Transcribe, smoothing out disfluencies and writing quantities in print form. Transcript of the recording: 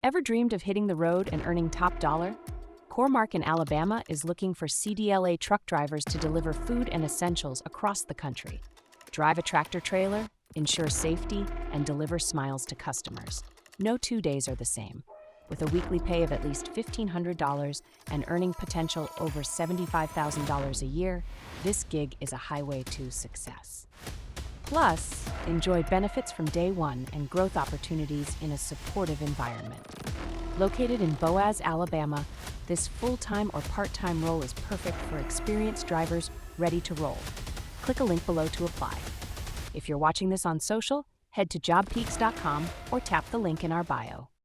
Ever dreamed of hitting the road and earning top dollar? Cormark in Alabama is looking for CDL A truck drivers to deliver food and essentials across the country. Drive a tractor trailer, ensure safety, and deliver smiles to customers. No 2 days are the same. With a weekly pay of at least $1,500 and earning potential over $75,000 a year, this gig is a highway to success. Plus, enjoy benefits from day one and growth opportunities in a supportive environment. Located in Boaz, Alabama, this full-time or part-time role is perfect for experienced drivers ready to roll. Click a link below to apply. If you're watching this on social, head to jobpeaks.com or tap the link in our bio.